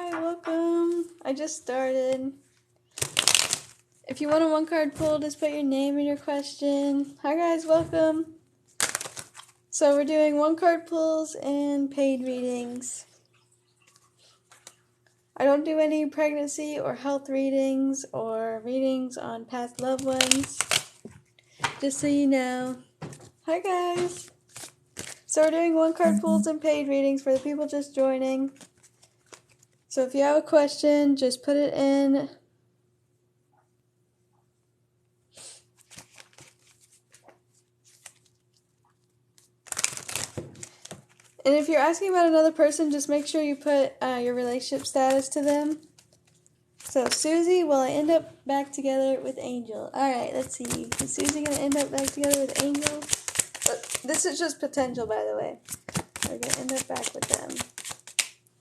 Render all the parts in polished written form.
Hi, welcome. I just started. If you want a one-card pull, just put your name and your question. Hi guys, welcome. So we're doing one-card pulls and paid readings. I don't do any pregnancy or health readings or readings on past loved ones. Just so you know. Hi guys. So we're doing one-card pulls and paid readings for the people just joining. So if you have a question, just put it in. And if you're asking about another person, just make sure you put your relationship status to them. So, Susie, will I end up back together with Angel? Alright, let's see. Is Susie going to end up back together with Angel? This is just potential, by the way. We're going to end up back with them.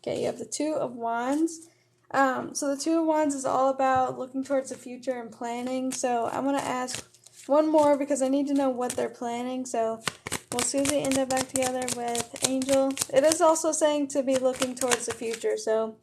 Okay, you have the Two of Wands. So the Two of Wands is all about looking towards the future and planning. So I'm going to ask one more because I need to know what they're planning. So will Susie end up back together with Angel? It is also saying to be looking towards the future. So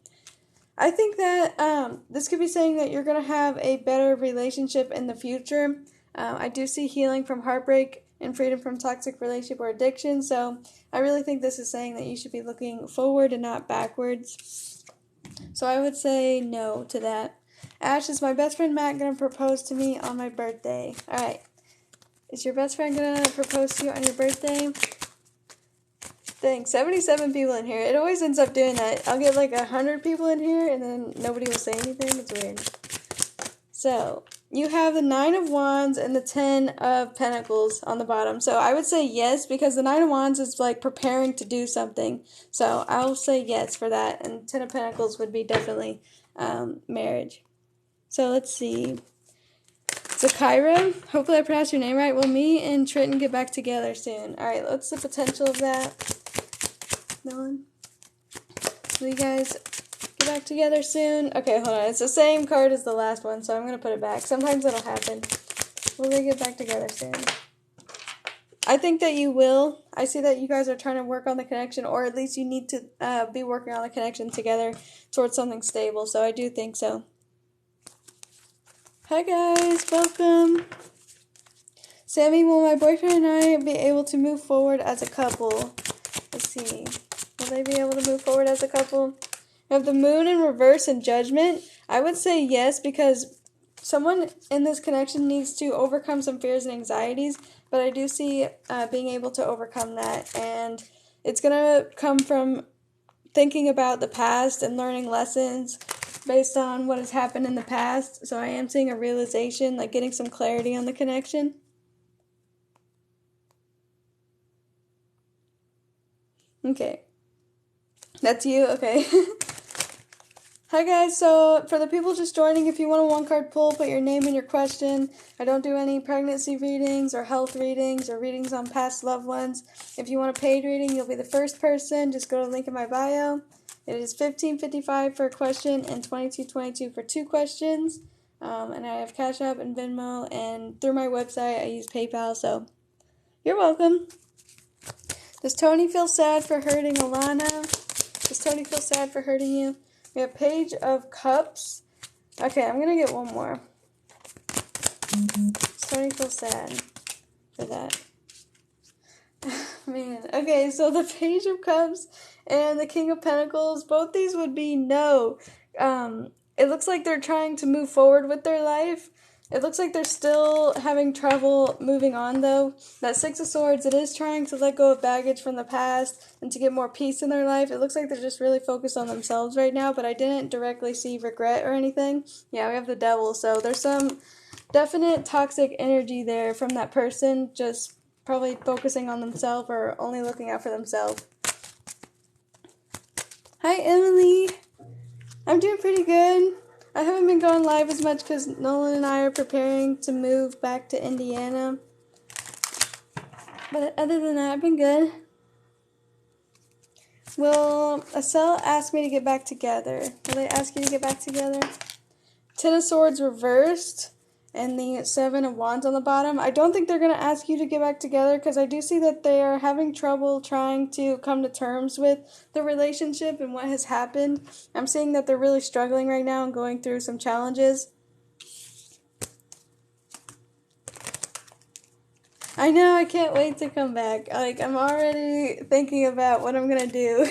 I think that this could be saying that you're going to have a better relationship in the future. I do see healing from heartbreak and freedom from toxic relationship or addiction. So I really think this is saying that you should be looking forward and not backwards. So I would say no to that. Ash, is my best friend Matt going to propose to me on my birthday? Alright. Is your best friend going to propose to you on your birthday? Dang, 77 people in here. It always ends up doing that. I'll get like 100 people in here and then nobody will say anything. It's weird. So, you have the Nine of Wands and the Ten of Pentacles on the bottom. So, I would say yes because the Nine of Wands is like preparing to do something. So, I'll say yes for that. And Ten of Pentacles would be definitely marriage. So, let's see. Zakira, hopefully I pronounced your name right. Will me and Trenton get back together soon? Alright, what's the potential of that? No one? Will you guys get back together soon? Okay, hold on. It's the same card as the last one, so I'm going to put it back. Sometimes that'll happen. Will they get back together soon? I think that you will. I see that you guys are trying to work on the connection, or at least you need to be working on the connection together towards something stable, so I do think so. Hi guys, welcome. Sammy, will my boyfriend and I be able to move forward as a couple? Let's see. Will they be able to move forward as a couple? We have the Moon in reverse and Judgment. I would say yes because someone in this connection needs to overcome some fears and anxieties, but I do see being able to overcome that, and it's going to come from thinking about the past and learning lessons based on what has happened in the past. So I am seeing a realization, like getting some clarity on the connection. Okay. That's you? Okay. Hi guys, so for the people just joining, if you want a one-card pull, put your name and your question. I don't do any pregnancy readings or health readings or readings on past loved ones. If you want a paid reading, you'll be the first person. Just go to the link in my bio. It is $15.55 for a question and $22.22 for 2 questions. And I have Cash App and Venmo, and through my website I use PayPal, so you're welcome. Does Tony feel sad for hurting Alana? Does Tony feel sad for hurting you? We have Page of Cups. Okay, I'm going to get one more. Does Tony feel sad for that? Man. Okay, so the Page of Cups and the King of Pentacles, both these would be no. It looks like they're trying to move forward with their life. It looks like they're still having trouble moving on, though. That Six of Swords, it is trying to let go of baggage from the past and to get more peace in their life. It looks like they're just really focused on themselves right now, but I didn't directly see regret or anything. Yeah, we have the Devil, so there's some definite toxic energy there from that person, just probably focusing on themselves or only looking out for themselves. Hi, Emily. I'm doing pretty good. I haven't been going live as much because Nolan and I are preparing to move back to Indiana. But other than that, I've been good. Will Estelle ask me to get back together? Will they ask you to get back together? Ten of Swords reversed. and the Seven of Wands on the bottom. I don't think they're going to ask you to get back together because I do see that they are having trouble trying to come to terms with the relationship and what has happened. I'm seeing that they're really struggling right now and going through some challenges. I know, I can't wait to come back. Like, I'm already thinking about what I'm going to do.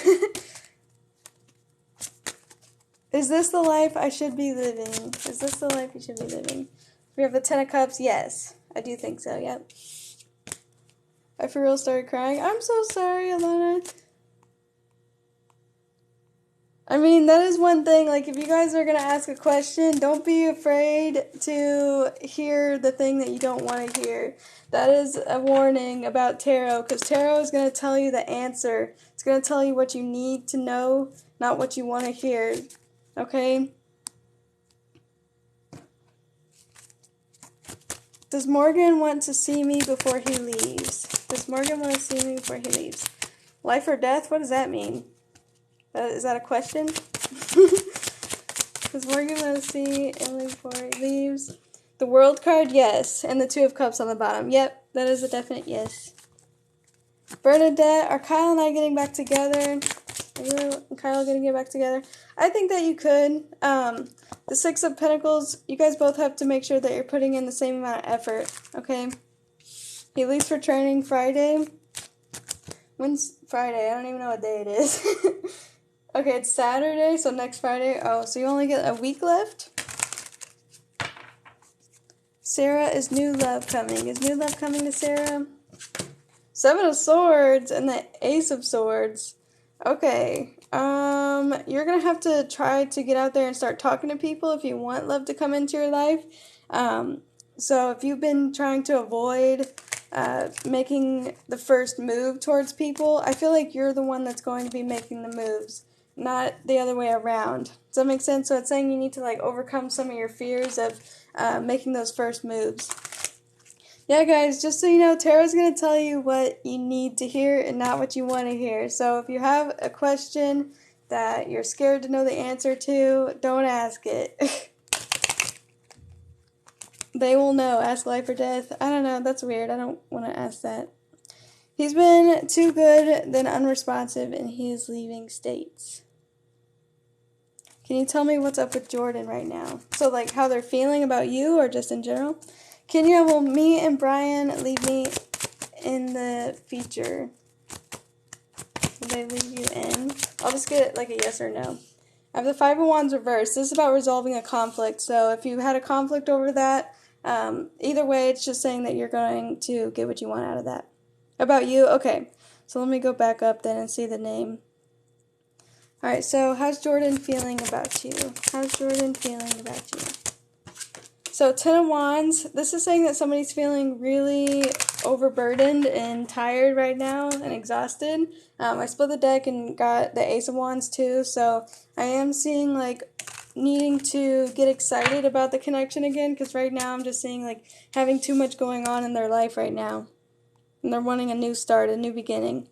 Is this the life I should be living? Is this the life you should be living? We have the Ten of Cups. Yes, I do think so, yep. I for real started crying. I'm so sorry, Alana. I mean, that is one thing. Like, if you guys are going to ask a question, don't be afraid to hear the thing that you don't want to hear. That is a warning about tarot, because tarot is going to tell you the answer. It's going to tell you what you need to know, not what you want to hear. Okay? Does Morgan want to see me before he leaves? Does Morgan want to see me before he leaves? Life or death? What does that mean? Is that a question? Does Morgan want to see Emily before he leaves? The World card? Yes. And the Two of Cups on the bottom. Yep, that is a definite yes. Bernadette, are Kyle and I getting back together? Are you and Kyle going to get back together? I think that you could. The Six of Pentacles, you guys both have to make sure that you're putting in the same amount of effort, okay? He leaves for training Friday. When's Friday? I don't even know what day it is. Okay, it's Saturday, so next Friday. Oh, so you only get a week left? Sarah, is new love coming? Is new love coming to Sarah? Seven of Swords and the Ace of Swords. Okay, you're gonna have to try to get out there and start talking to people if you want love to come into your life. So if you've been trying to avoid making the first move towards people, I feel like you're the one that's going to be making the moves, not the other way around. Does that make sense? So it's saying you need to, like, overcome some of your fears of making those first moves. Yeah, guys, just so you know, tarot's going to tell you what you need to hear and not what you want to hear. So if you have a question that you're scared to know the answer to, don't ask it. They will know. Ask life or death. I don't know. That's weird. I don't want to ask that. He's been too good, then unresponsive, and he is leaving states. Can you tell me what's up with Jordan right now? So, like, how they're feeling about you or just in general? Kenya, will me and Brian leave me in the feature? Will they leave you in? I'll just get, like, a yes or no. I have the Five of Wands reversed. This is about resolving a conflict. So if you had a conflict over that, either way, it's just saying that you're going to get what you want out of that. About you? Okay. So let me go back up then and see the name. Alright, so how's Jordan feeling about you? How's Jordan feeling about you? So, Ten of Wands, this is saying that somebody's feeling really overburdened and tired right now and exhausted. I split the deck and got the Ace of Wands too, so I am seeing, like, needing to get excited about the connection again, because right now I'm just seeing, like, having too much going on in their life right now. And they're wanting a new start, a new beginning.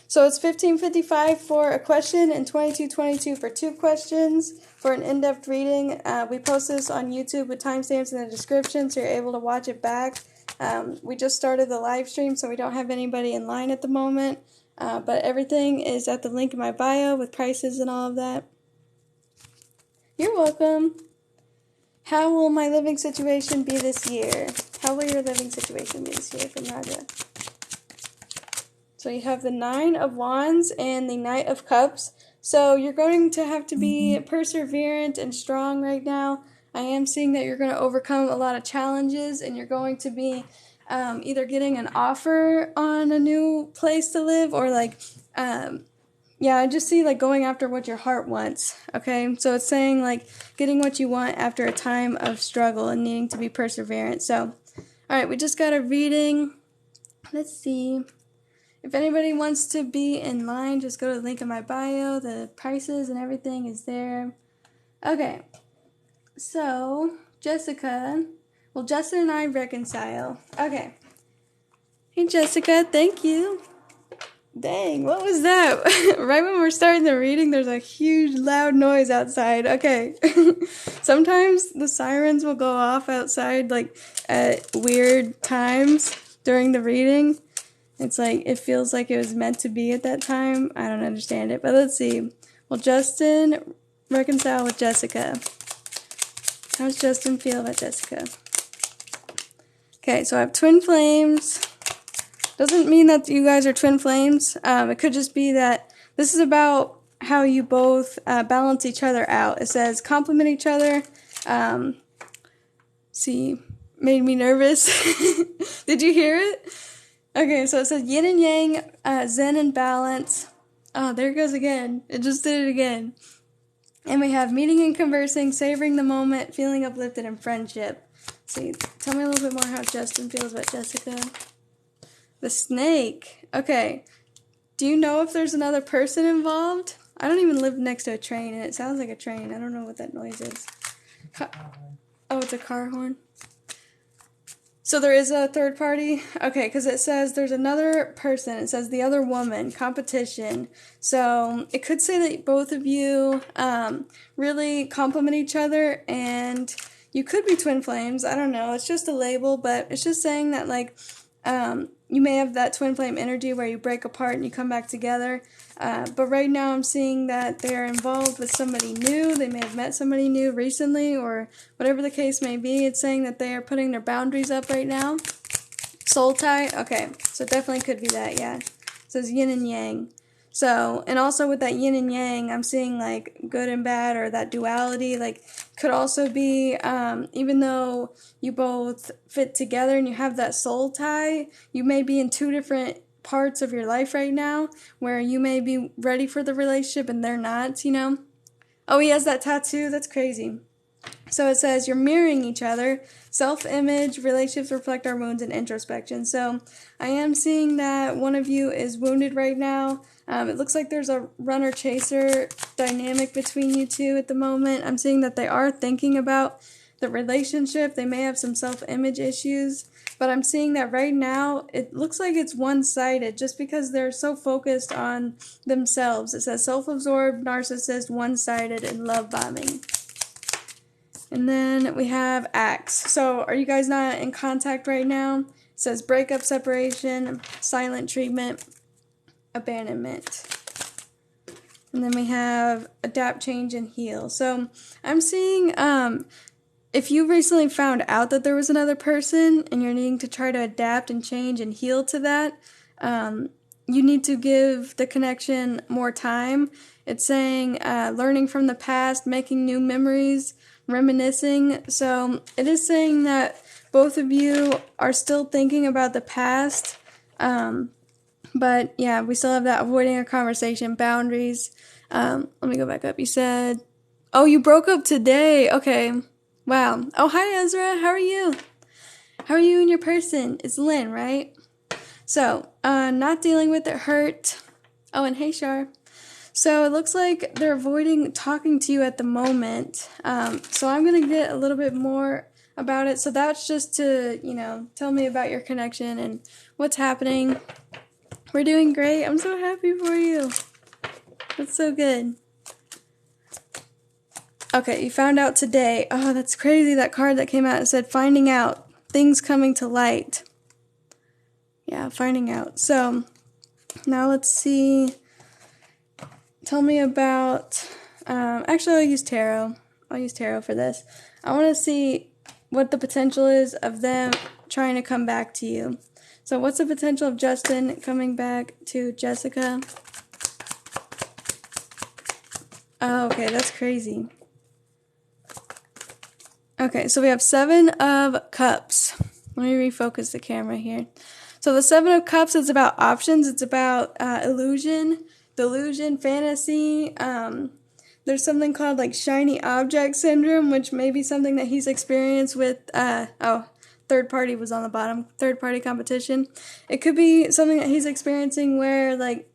So it's $15.55 for a question and $22.22 for 2 questions for an in-depth reading. We post this on YouTube with timestamps in the description, so you're able to watch it back. We just started the live stream, so we don't have anybody in line at the moment. But everything is at the link in my bio with prices and all of that. You're welcome. How will my living situation be this year? How will your living situation be this year from Raja? So you have the Nine of Wands and the Knight of Cups. So you're going to have to be perseverant and strong right now. I am seeing that you're going to overcome a lot of challenges, and you're going to be either getting an offer on a new place to live, or like, yeah, I just see like going after what your heart wants, okay? So it's saying like getting what you want after a time of struggle and needing to be perseverant. So, all right, we just got a reading. Let's see. If anybody wants to be in line, just go to the link in my bio. The prices and everything is there. Okay, so Jessica, well, Justin and I reconcile. Okay. Hey, Jessica, thank you. Dang, what was that? Right when we're starting the reading, there's a huge loud noise outside. Okay. Sometimes the sirens will go off outside, like, at weird times during the reading. It's like, it feels like it was meant to be at that time. I don't understand it, but let's see. Will Justin reconcile with Jessica? How does Justin feel about Jessica? Okay, so I have twin flames. Doesn't mean that you guys are twin flames. It could just be that this is about how you both balance each other out. It says complement each other. See, made me nervous. Did you hear it? Okay, so it says yin and yang, zen and balance. Oh, there it goes again. It just did it again. And we have meeting and conversing, savoring the moment, feeling uplifted, and friendship. See, tell me a little bit more how Justin feels about Jessica. The snake. Okay. Do you know if there's another person involved? I don't even live next to a train, and it sounds like a train. I don't know what that noise is. Oh, it's a car horn. So there is a third party? Okay, because it says there's another person. It says the other woman, competition. So it could say that both of you really complement each other, and you could be twin flames. I don't know. It's just a label, but it's just saying that, like, you may have that twin flame energy where you break apart and you come back together. But right now I'm seeing that they are involved with somebody new. They may have met somebody new recently, or whatever the case may be. It's saying that they are putting their boundaries up right now. Soul tie. Okay, so it definitely could be that, yeah. It says yin and yang. So, and also with that yin and yang, I'm seeing, like, good and bad, or that duality, like, could also be, even though you both fit together and you have that soul tie, you may be in two different parts of your life right now, where you may be ready for the relationship and they're not, you know? Oh, he has that tattoo? That's crazy. So it says you're mirroring each other, self-image, relationships reflect our wounds, and introspection. So I am seeing that one of you is wounded right now. It looks like there's a runner-chaser dynamic between you two at the moment. I'm seeing that they are thinking about the relationship. They may have some self-image issues, but I'm seeing that right now it looks like it's one-sided just because they're so focused on themselves. It says self-absorbed, narcissist, one-sided, and love bombing. And then we have Axe. So are you guys not in contact right now? It says breakup, separation, silent treatment, abandonment. And then we have adapt, change, and heal. So I'm seeing if you recently found out that there was another person and you're needing to try to adapt and change and heal to that, you need to give the connection more time. It's saying learning from the past, making new memories, reminiscing. So it is saying that both of you are still thinking about the past. But yeah, we still have that avoiding a conversation, boundaries. Let me go back up. You said, oh, you broke up today. Okay. Wow. Oh, hi, Ezra. How are you? How are you and your person? It's Lynn, right? So, not dealing with it hurt. Oh, and hey, Shar. So it looks like they're avoiding talking to you at the moment. So I'm going to get a little bit more about it. So that's just to, tell me about your connection and what's happening. We're doing great. I'm so happy for you. That's so good. Okay, you found out today. Oh, that's crazy. That card that came out, it said finding out. Things coming to light. Yeah, finding out. So now let's see. Tell me about, actually I'll use tarot. I'll use tarot for this. I want to see what the potential is of them trying to come back to you. So what's the potential of Justin coming back to Jessica? Oh, okay, that's crazy. Okay, so we have 7 of Cups. Let me refocus the camera here. So the 7 of Cups is about options. It's about illusion, delusion, fantasy. There's something called like shiny object syndrome, which may be something that he's experienced with, third party was on the bottom, third party competition. It could be something that he's experiencing where like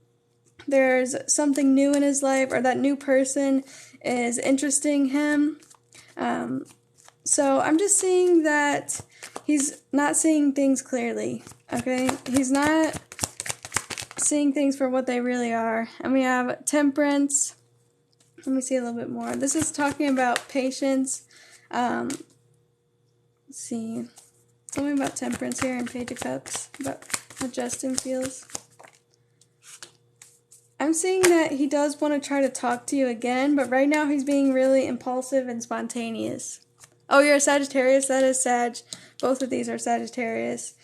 there's something new in his life, or that new person is interesting him. So I'm just seeing that he's not seeing things clearly, okay? He's not seeing things for what they really are. And we have Temperance. Let me see a little bit more. This is talking about patience. Let's see. Tell me about Temperance here in Page of Cups, about how Justin feels. I'm seeing that he does want to try to talk to you again, but right now he's being really impulsive and spontaneous. Oh, you're a Sagittarius? That is Sag. Both of these are Sagittarius.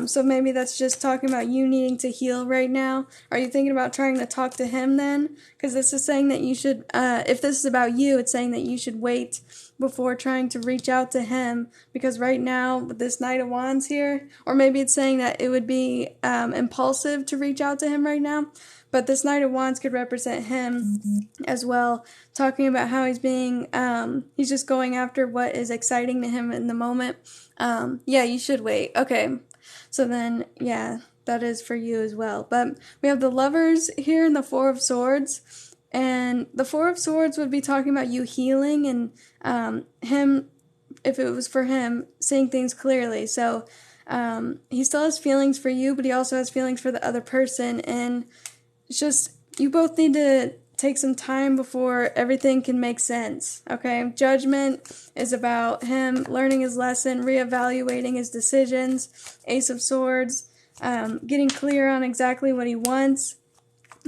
So maybe that's just talking about you needing to heal right now. Are you thinking about trying to talk to him then? Because this is saying that you should, if this is about you, it's saying that you should wait before trying to reach out to him. Because right now, with this Knight of Wands here, or maybe it's saying that it would be impulsive to reach out to him right now. But this Knight of Wands could represent him as well, talking about how he's being, he's just going after what is exciting to him in the moment. Yeah, you should wait. Okay. So then, yeah, that is for you as well. But we have the Lovers here in the Four of Swords. And the Four of Swords would be talking about you healing and him, if it was for him, seeing things clearly. So he still has feelings for you, but he also has feelings for the other person. And it's just, you both need to take some time before everything can make sense, okay? Judgment is about him learning his lesson, reevaluating his decisions. Ace of Swords, getting clear on exactly what he wants.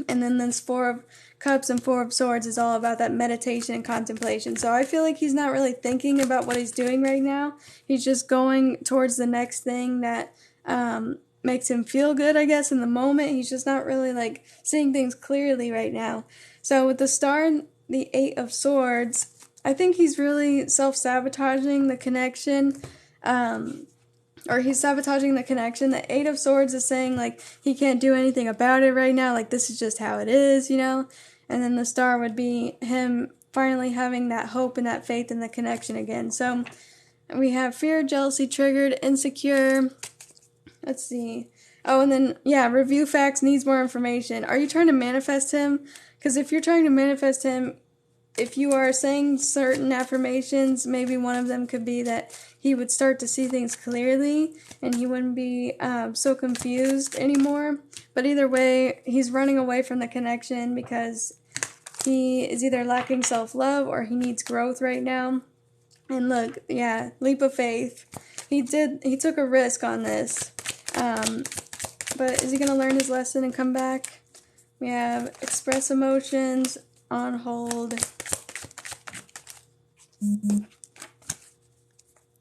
And then this Four of Cups and Four of Swords is all about that meditation and contemplation. So I feel like he's not really thinking about what he's doing right now. He's just going towards the next thing that makes him feel good, I guess, in the moment. He's just not really, like, seeing things clearly right now. So with the Star and the Eight of Swords, I think he's really self-sabotaging the connection, or he's sabotaging the connection. The Eight of Swords is saying, like, he can't do anything about it right now, like, this is just how it is, you know? And then the Star would be him finally having that hope and that faith in the connection again. So we have fear, jealousy triggered, insecure. Let's see. Oh, and then, yeah, review facts, needs more information. Are you trying to manifest him? Because if you're trying to manifest him, if you are saying certain affirmations, maybe one of them could be that he would start to see things clearly and he wouldn't be so confused anymore. But either way, he's running away from the connection because he is either lacking self-love or he needs growth right now. And look, yeah, leap of faith. He took a risk on this. But is he going to learn his lesson and come back? We have express emotions, on hold.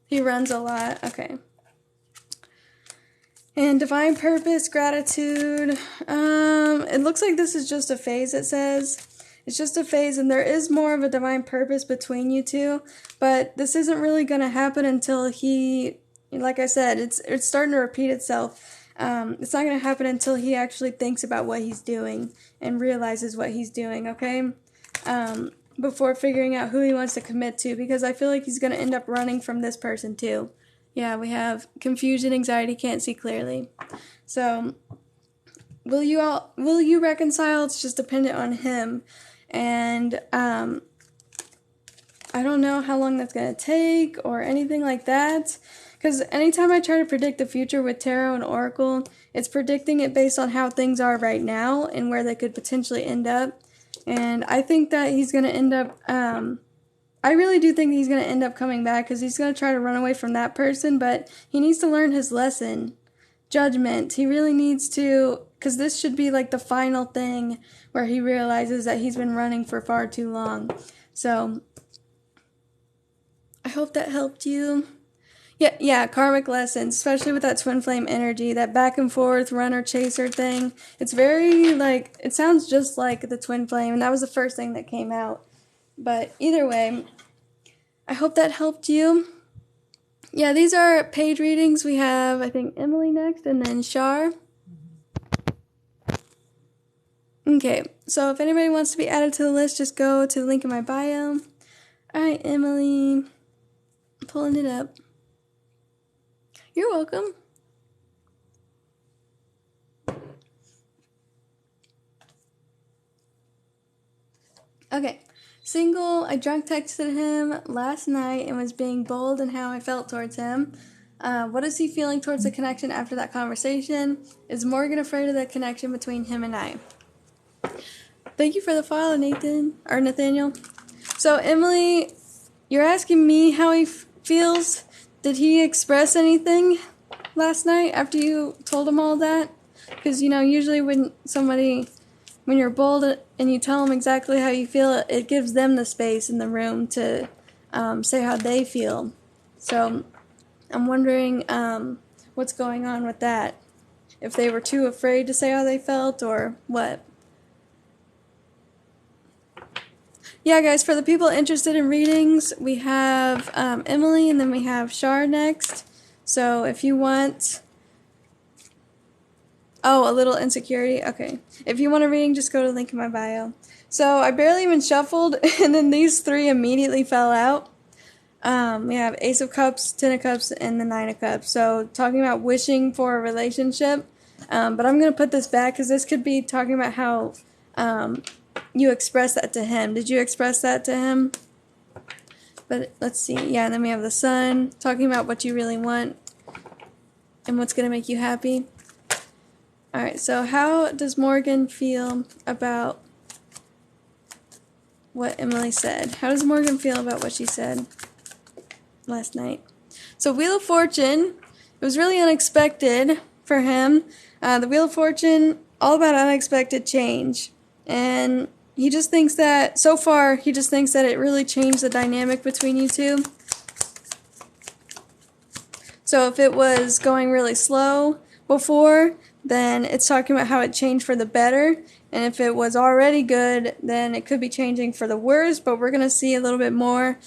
He runs a lot. Okay. And divine purpose, gratitude. It looks like this is just a phase, it says. It's just a phase, and there is more of a divine purpose between you two. But this isn't really going to happen until he, like I said, it's starting to repeat itself. It's not going to happen until he actually thinks about what he's doing and realizes what he's doing, okay? Before figuring out who he wants to commit to, because I feel like he's going to end up running from this person too. Yeah, we have confusion, anxiety, can't see clearly. So, will you reconcile? It's just dependent on him. And, I don't know how long that's going to take or anything like that. Because anytime I try to predict the future with tarot and oracle, it's predicting it based on how things are right now and where they could potentially end up. And I think that he's going to end up, I really do think he's going to end up coming back because he's going to try to run away from that person, but he needs to learn his lesson. Judgment. He really needs to, because this should be like the final thing where he realizes that he's been running for far too long. So, I hope that helped you. Yeah, karmic lessons, especially with that twin flame energy, that back and forth runner chaser thing. It's very, like, it sounds just like the twin flame, and that was the first thing that came out. But either way, I hope that helped you. Yeah, these are page readings. We have, I think, Emily next, and then Shar. Okay, so if anybody wants to be added to the list, just go to the link in my bio. Alright, Emily. Pulling it up. You're welcome. Okay. Single, I drunk texted him last night and was being bold in how I felt towards him. What is he feeling towards the connection after that conversation? Is Morgan afraid of the connection between him and I? Thank you for the follow, Nathaniel. So, Emily, you're asking me how he feels. Did he express anything last night after you told him all that? Because, usually when you're bold and you tell them exactly how you feel, it gives them the space in the room to say how they feel. So, I'm wondering what's going on with that. If they were too afraid to say how they felt or what. Yeah, guys, for the people interested in readings, we have Emily and then we have Shar next. So if you want... Oh, a little insecurity? Okay. If you want a reading, just go to the link in my bio. So I barely even shuffled, and then these three immediately fell out. We have Ace of Cups, Ten of Cups, and the Nine of Cups. So talking about wishing for a relationship. But I'm going to put this back because this could be talking about how... you express that to him. Did you express that to him? But let's see. Yeah, and then we have the Sun, talking about what you really want and what's going to make you happy. Alright, so how does Morgan feel about what Emily said? How does Morgan feel about what she said last night? So Wheel of Fortune, it was really unexpected for him. The Wheel of Fortune, all about unexpected change. And he just thinks that, so far, he just thinks that it really changed the dynamic between you two. So if it was going really slow before, then it's talking about how it changed for the better. And if it was already good, then it could be changing for the worse. But we're going to see a little bit more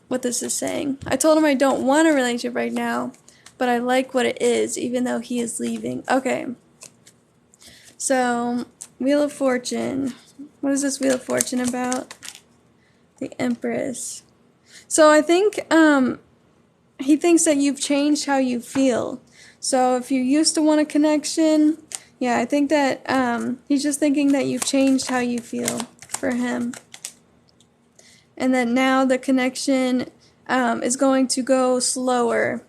what this is saying. I told him I don't want a relationship right now, but I like what it is, even though he is leaving. Okay. So... Wheel of Fortune. What is this Wheel of Fortune about? The Empress. So I think he thinks that you've changed how you feel. So if you used to want a connection, yeah, I think that he's just thinking that you've changed how you feel for him. And that now the connection is going to go slower.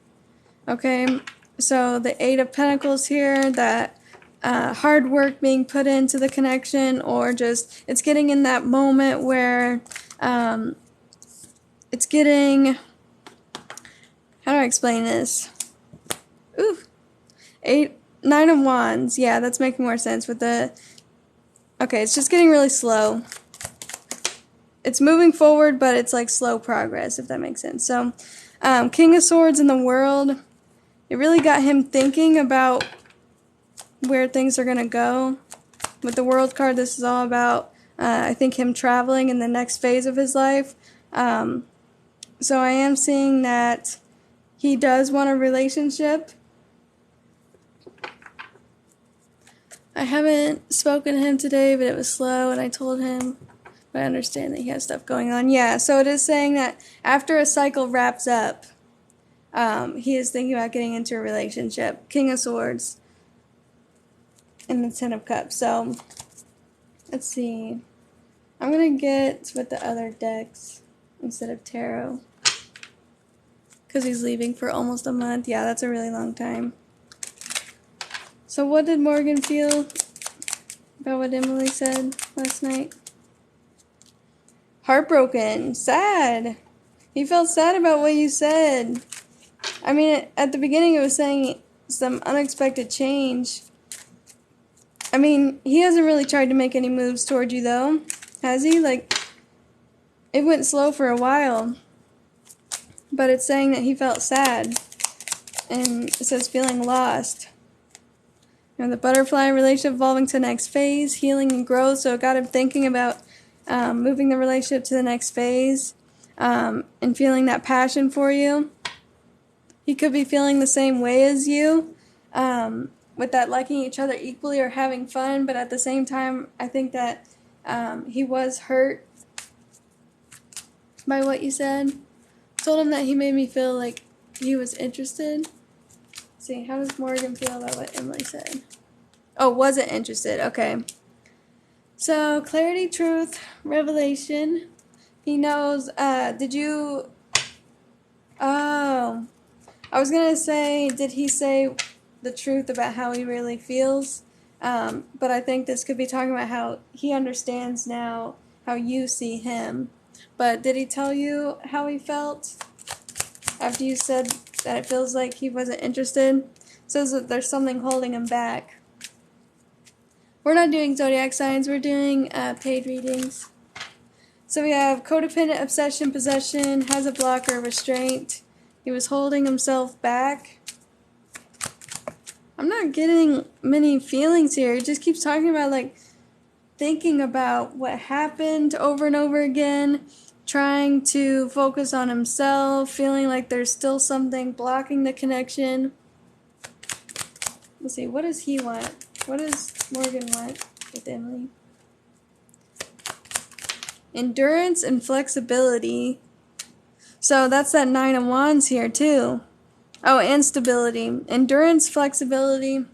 Okay? So the Eight of Pentacles here, that... hard work being put into the connection, or just it's getting in that moment where it's getting, how do I explain this? Ooh, Nine of Wands. Yeah, that's making more sense with the, okay, it's just getting really slow. It's moving forward, but it's like slow progress, if that makes sense. So, King of Swords in the World, it really got him thinking about where things are going to go. With the World card, this is all about, I think, him traveling in the next phase of his life. So I am seeing that he does want a relationship. I haven't spoken to him today, but it was slow, and I told him, but I understand that he has stuff going on. Yeah, so it is saying that after a cycle wraps up, he is thinking about getting into a relationship. King of Swords. And the Ten of Cups. So, let's see. I'm going to get with the other decks instead of tarot. Because he's leaving for almost a month. Yeah, that's a really long time. So what did Morgan feel about what Emily said last night? Heartbroken. Sad. He felt sad about what you said. I mean, at the beginning it was saying some unexpected change. I mean, he hasn't really tried to make any moves toward you, though. Has he? Like, it went slow for a while. But it's saying that he felt sad. And it says feeling lost. The butterfly relationship evolving to the next phase, healing and growth. So it got him thinking about moving the relationship to the next phase. And feeling that passion for you. He could be feeling the same way as you. With that liking each other equally or having fun, but at the same time, I think that he was hurt by what you said. Told him that he made me feel like he was interested. Let's see, how does Morgan feel about what Emily said? Oh, wasn't interested. Okay. So, clarity, truth, revelation. He knows, did you... Oh. I was going to say, did he say the truth about how he really feels? But I think this could be talking about how he understands now how you see him. But did he tell you how he felt after you said that it feels like he wasn't interested? It says that there's something holding him back. We're not doing zodiac signs, we're doing paid readings. So we have codependent, obsession, possession, has a blocker, restraint. He was holding himself back. I'm not getting many feelings here. It just keeps talking about, like, thinking about what happened over and over again, trying to focus on himself, feeling like there's still something blocking the connection. Let's see, what does he want? What does Morgan want with Emily? Endurance and flexibility. So that's that 9 of Wands here too. Oh, and stability. Endurance, flexibility.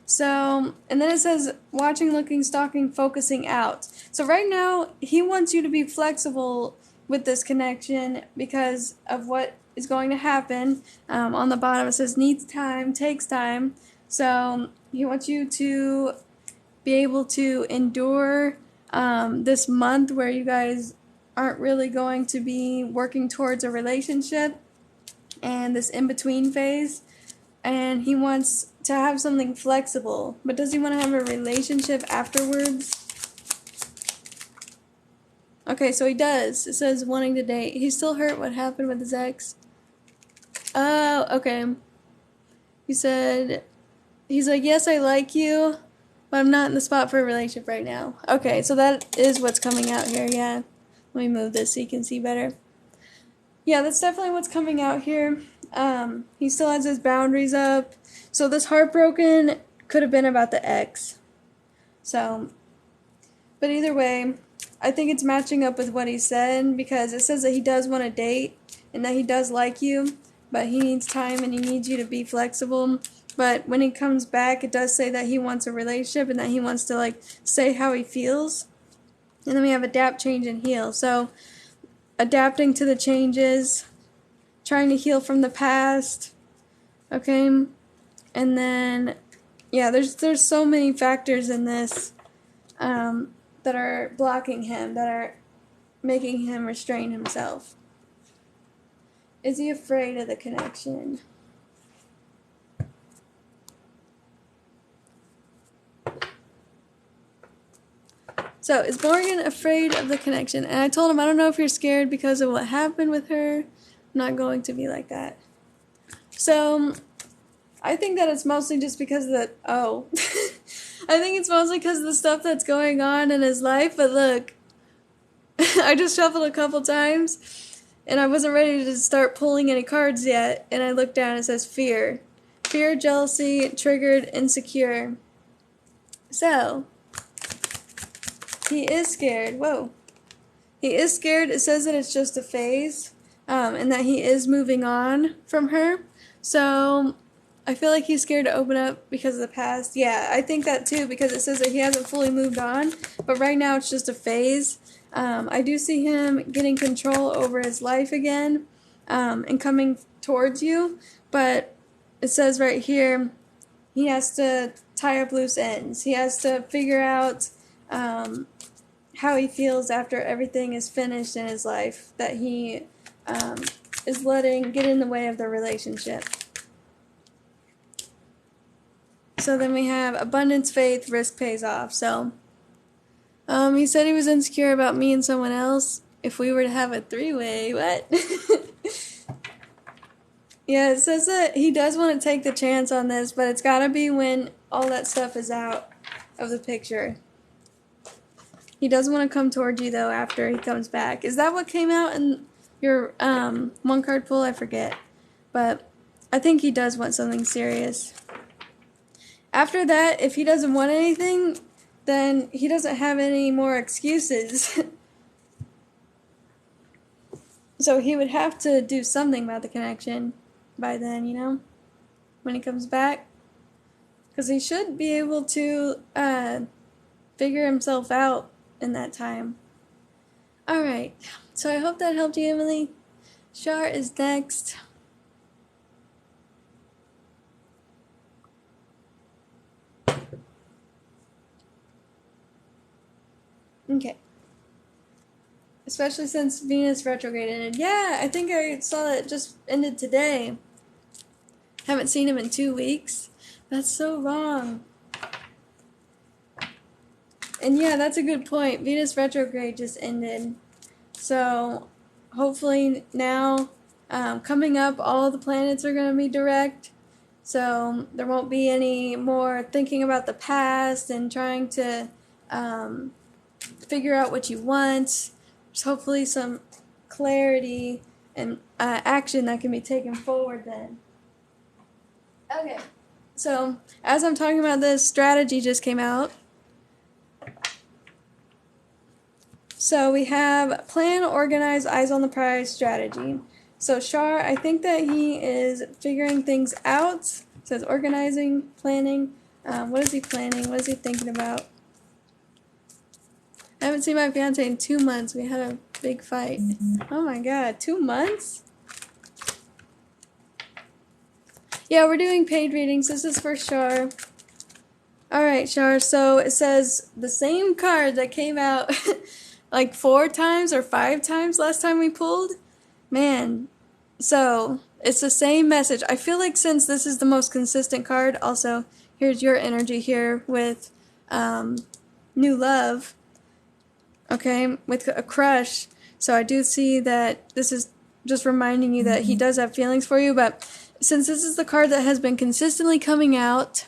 So, and then it says watching, looking, stalking, focusing out. So right now, he wants you to be flexible with this connection because of what is going to happen. On the bottom it says needs time, takes time. So he wants you to be able to endure this month where you guys aren't really going to be working towards a relationship and this in-between phase. And he wants to have something flexible. But does he want to have a relationship afterwards? Okay, so he does. It says wanting to date. He's still hurt what happened with his ex. Oh, okay. He said, he's like, yes, I like you, but I'm not in the spot for a relationship right now. Okay, so that is what's coming out here, yeah. Let me move this so you can see better. Yeah, that's definitely what's coming out here. He still has his boundaries up. So this heartbroken could have been about the ex. So, but either way, I think it's matching up with what he said because it says that he does want to date and that he does like you, but he needs time and he needs you to be flexible. But when he comes back, it does say that he wants a relationship and that he wants to, like, say how he feels. And then we have adapt, change, and heal. So adapting to the changes, trying to heal from the past, okay? And then, yeah, there's so many factors in this that are blocking him, that are making him restrain himself. Is he afraid of the connection? So, is Morgan afraid of the connection? And I told him, I don't know if you're scared because of what happened with her. I'm not going to be like that. So, I think that it's mostly just because of the, I think it's mostly because of the stuff that's going on in his life. But look, I just shuffled a couple times, and I wasn't ready to start pulling any cards yet. And I looked down, and it says fear. Fear, jealousy, triggered, insecure. So, he is scared. Whoa. He is scared. It says that it's just a phase, and that he is moving on from her. So I feel like he's scared to open up because of the past. Yeah, I think that too, because it says that he hasn't fully moved on. But right now it's just a phase. I do see him getting control over his life again, and coming towards you. But it says right here, he has to tie up loose ends. He has to figure out how he feels after everything is finished in his life that he is letting get in the way of the relationship. So then we have abundance, faith, risk pays off. So he said he was insecure about me and someone else. If we were to have a three-way, what? Yeah, it says that he does want to take the chance on this, but it's got to be when all that stuff is out of the picture. He does want to come toward you, though, after he comes back. Is that what came out in your one card pull? I forget. But I think he does want something serious. After that, if he doesn't want anything, then he doesn't have any more excuses. So he would have to do something about the connection by then, you know, when he comes back. Because he should be able to figure himself out in that time. Alright, so I hope that helped you, Emily. Shar is next. Okay. Especially since Venus retrograde ended. Yeah, I think I saw it just ended today. Haven't seen him in 2 weeks. That's so wrong. And yeah, that's a good point. Venus retrograde just ended. So hopefully now, coming up, all the planets are going to be direct. So there won't be any more thinking about the past and trying to figure out what you want. There's hopefully some clarity and action that can be taken forward then. Okay, so as I'm talking about this, strategy just came out. So we have plan, organize, eyes on the prize strategy. So Shar, I think that he is figuring things out. It says organizing, planning. What is he planning? What is he thinking about? I haven't seen my fiance in 2 months. We had a big fight. Oh my god, 2 months? Yeah, we're doing paid readings. This is for Shar. Alright, Shar, so it says the same card that came out like 4 times or 5 times last time we pulled. Man, so it's the same message. I feel like since this is the most consistent card, also, here's your energy here with new love. Okay, with a crush. So I do see that this is just reminding you that he does have feelings for you, but since this is the card that has been consistently coming out,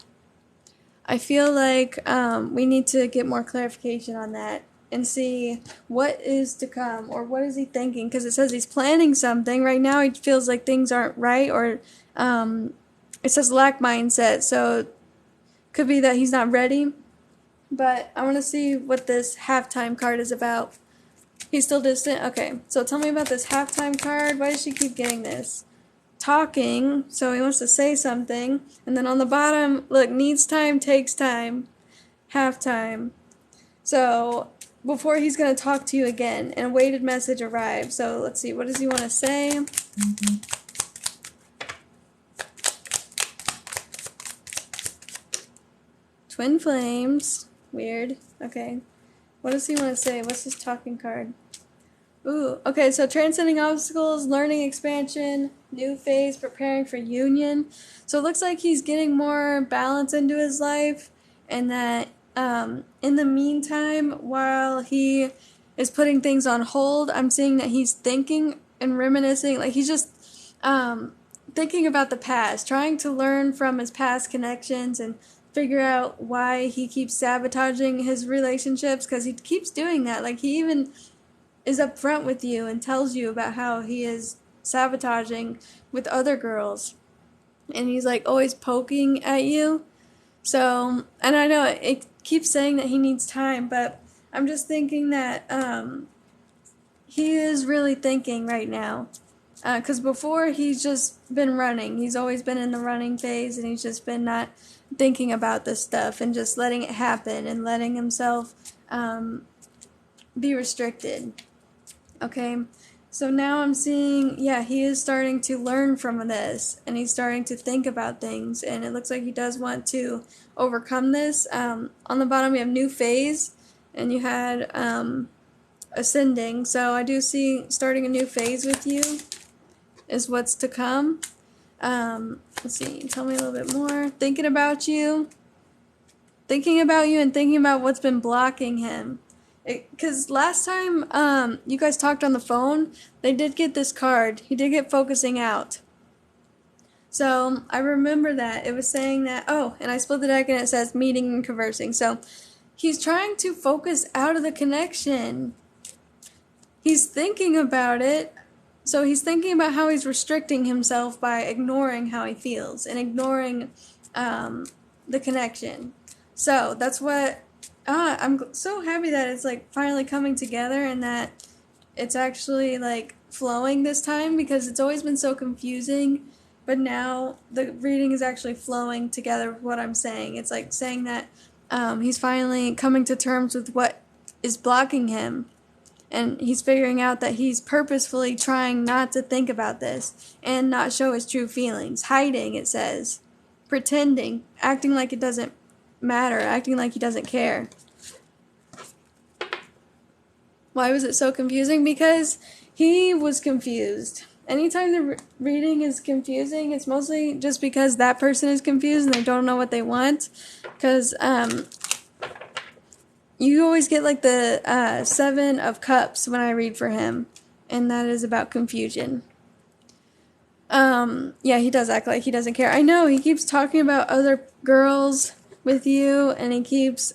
I feel like we need to get more clarification on that and see what is to come, or what is he thinking, because it says he's planning something. Right now he feels like things aren't right, or it says lack mindset, so it could be that he's not ready. But I want to see what this halftime card is about. He's still distant? Okay, so tell me about this halftime card. Why does she keep getting this? Talking, so he wants to say something. And then on the bottom, look, needs time, takes time. Halftime. So before he's going to talk to you again, and a weighted message arrives. So let's see, what does he want to say? Twin flames. Weird. Okay. What does he want to say? What's his talking card? Ooh, okay, so transcending obstacles, learning expansion, new phase, preparing for union. So it looks like he's getting more balance into his life, and that in the meantime, while he is putting things on hold, I'm seeing that he's thinking and reminiscing, like he's just thinking about the past, trying to learn from his past connections and figure out why he keeps sabotaging his relationships, because he keeps doing that. Like, he even is upfront with you and tells you about how he is sabotaging with other girls, and he's like always poking at you. So, and I know it keeps saying that he needs time, but I'm just thinking that he is really thinking right now. Because before, he's just been running. He's always been in the running phase, and he's just been not thinking about this stuff and just letting it happen and letting himself be restricted. Okay, so now I'm seeing, yeah, he is starting to learn from this, and he's starting to think about things, and it looks like he does want to overcome this. On the bottom, we have new phase, and you had ascending, so I do see starting a new phase with you is what's to come. Let's see, tell me a little bit more. Thinking about you and thinking about what's been blocking him. Because last time you guys talked on the phone, they did get this card. He did get focusing out. So I remember that. It was saying that, oh, and I split the deck and it says meeting and conversing. So he's trying to focus out of the connection. He's thinking about it. So he's thinking about how he's restricting himself by ignoring how he feels and ignoring the connection. So that's what... I'm so happy that it's like finally coming together and that it's actually like flowing this time, because it's always been so confusing, but now the reading is actually flowing together with what I'm saying. It's like saying that he's finally coming to terms with what is blocking him, and he's figuring out that he's purposefully trying not to think about this and not show his true feelings. Hiding, it says. Pretending. Acting like it doesn't matter, acting like he doesn't care. Why was it so confusing? Because he was confused. Anytime the reading is confusing, it's mostly just because that person is confused and they don't know what they want. Because you always get like the 7 of Cups when I read for him. And that is about confusion. Yeah, he does act like he doesn't care. I know, he keeps talking about other girls with you, and he keeps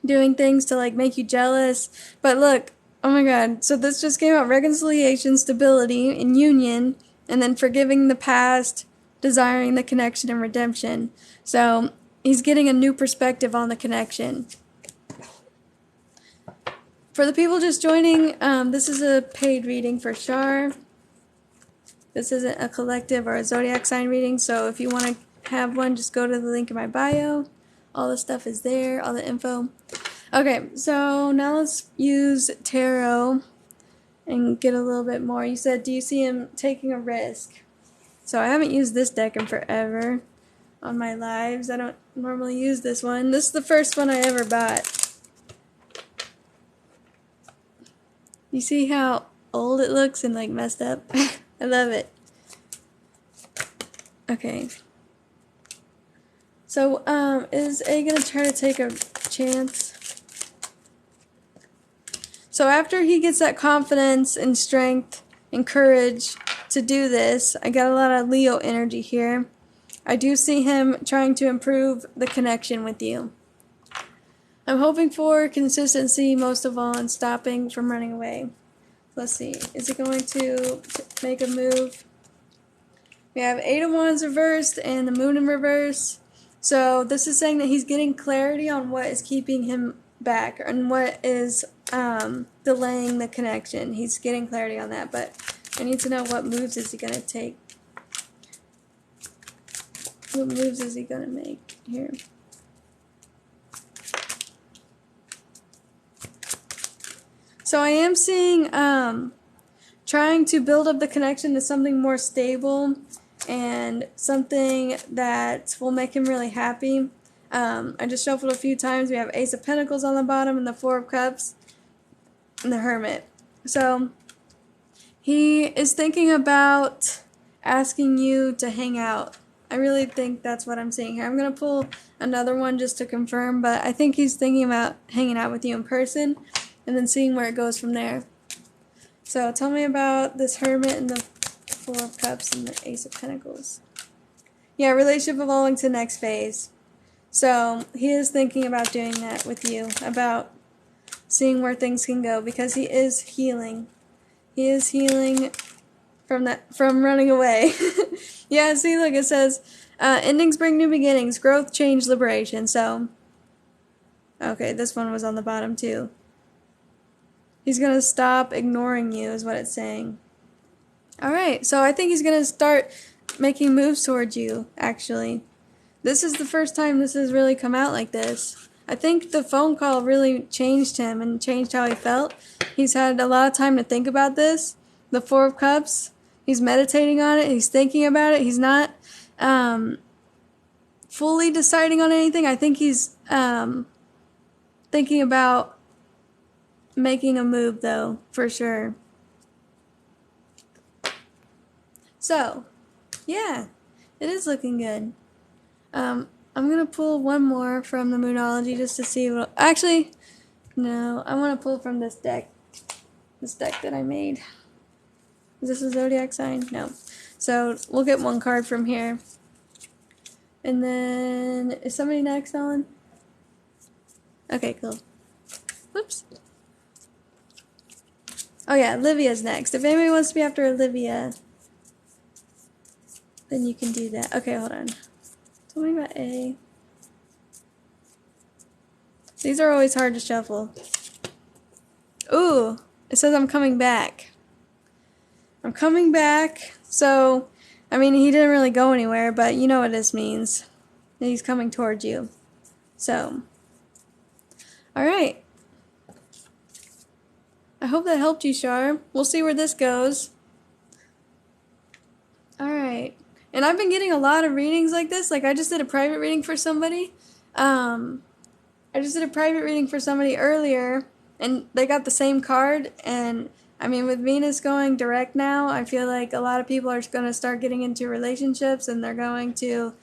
doing things to like make you jealous. But look, oh my god, so this just came out: reconciliation, stability, and union, and then forgiving the past, desiring the connection and redemption. So he's getting a new perspective on the connection. For the people just joining, this is a paid reading for Shar. This isn't a collective or a zodiac sign reading, so if you want to have one, just go to the link in my bio. All the stuff is there, all the info. Okay, so now let's use tarot and get a little bit more. You said, do you see him taking a risk? So I haven't used this deck in forever on my lives. I don't normally use this one. This is the first one I ever bought. You see how old it looks and like messed up? I love it. Okay. So, is A gonna try to take a chance? So after he gets that confidence and strength and courage to do this, I got a lot of Leo energy here. I do see him trying to improve the connection with you. I'm hoping for consistency most of all and stopping from running away. Let's see. Is he going to make a move? We have 8 of Wands reversed and the Moon in reverse. So this is saying that he's getting clarity on what is keeping him back and what is delaying the connection. He's getting clarity on that, but I need to know what moves is he going to take. What moves is he going to make here? So I am seeing trying to build up the connection to something more stable and something that will make him really happy. I just shuffled a few times. We have Ace of Pentacles on the bottom and the 4 of Cups and the Hermit. So he is thinking about asking you to hang out. I really think that's what I'm seeing here. I'm going to pull another one just to confirm, but I think he's thinking about hanging out with you in person and then seeing where it goes from there. So tell me about this Hermit and the 4 of Cups and the Ace of Pentacles. Yeah, relationship evolving to next phase. So he is thinking about doing that with you, about seeing where things can go, because he is healing. He is healing from running away. Yeah, see, look, it says, endings bring new beginnings, growth, change, liberation. So, okay, this one was on the bottom too. He's going to stop ignoring you is what it's saying. Alright, so I think he's going to start making moves towards you, actually. This is the first time this has really come out like this. I think the phone call really changed him and changed how he felt. He's had a lot of time to think about this. The 4 of Cups, he's meditating on it, he's thinking about it, he's not fully deciding on anything. I think he's thinking about making a move, though, for sure. So, yeah, it is looking good. I'm going to pull one more from the Moonology just to see what... Actually, no, I want to pull from this deck. This deck that I made. Is this a zodiac sign? No. So, we'll get one card from here. And then, is somebody next on? Okay, cool. Whoops. Oh yeah, Olivia's next. If anybody wants to be after Olivia, then you can do that. Okay, hold on. Tell me about A. These are always hard to shuffle. Ooh, it says I'm coming back. I'm coming back. So, I mean, he didn't really go anywhere, but you know what this means. That he's coming towards you. So, alright. I hope that helped you, Shar. We'll see where this goes. Alright. And I've been getting a lot of readings like this. Like, I just did a private reading for somebody. I just did a private reading for somebody earlier. and they got the same card. And I mean, with Venus going direct now, I feel like a lot of people are going to start getting into relationships, and they're going to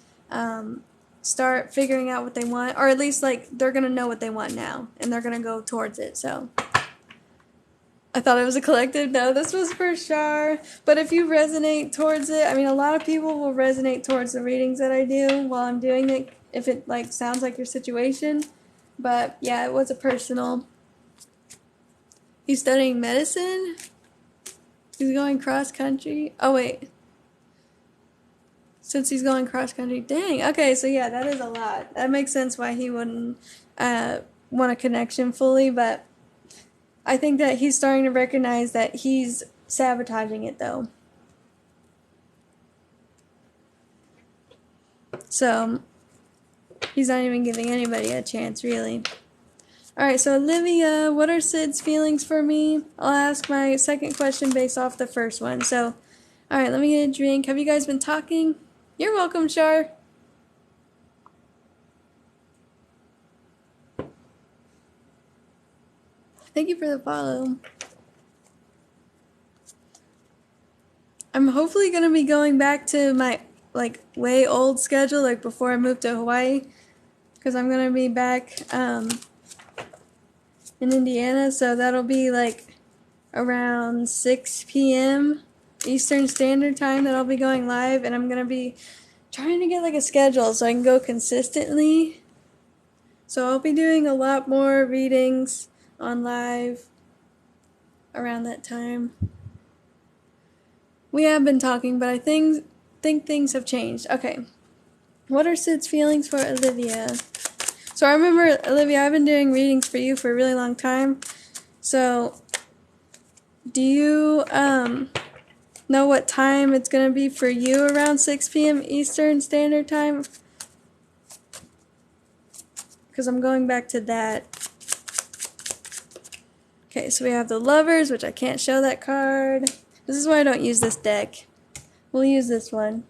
start figuring out what they want, or at least like they're going to know what they want now, and they're going to go towards it. So I thought it was a collective. No, this was for Shar. But if you resonate towards it, I mean, a lot of people will resonate towards the readings that I do while I'm doing it, if it like sounds like your situation. But yeah, it was a personal. He's studying medicine. He's going cross country. Oh wait. Since he's going cross country, dang. Okay, so yeah, that is a lot. That makes sense why he wouldn't want a connection fully, but I think that he's starting to recognize that he's sabotaging it, though. So, he's not even giving anybody a chance, really. Alright, so Olivia, what are Sid's feelings for me? I'll ask my second question based off the first one. So, alright, let me get a drink. Have you guys been talking? You're welcome, Shar. Thank you for the follow. I'm hopefully going to be going back to my, like, way old schedule, like, before I moved to Hawaii. Because I'm going to be back, in Indiana, so that'll be, like, around 6 p.m. Eastern Standard Time that I'll be going live. And I'm going to be trying to get, like, a schedule so I can go consistently. So I'll be doing a lot more readings on live around that time. We have been talking, but I think things have changed. Okay. What are Sid's feelings for Olivia? So I remember, Olivia, I've been doing readings for you for a really long time. So, do you know what time it's going to be for you around 6 p.m. Eastern Standard Time? Because I'm going back to that. Okay, so we have the Lovers, which I can't show that card. This is why I don't use this deck. We'll use this one.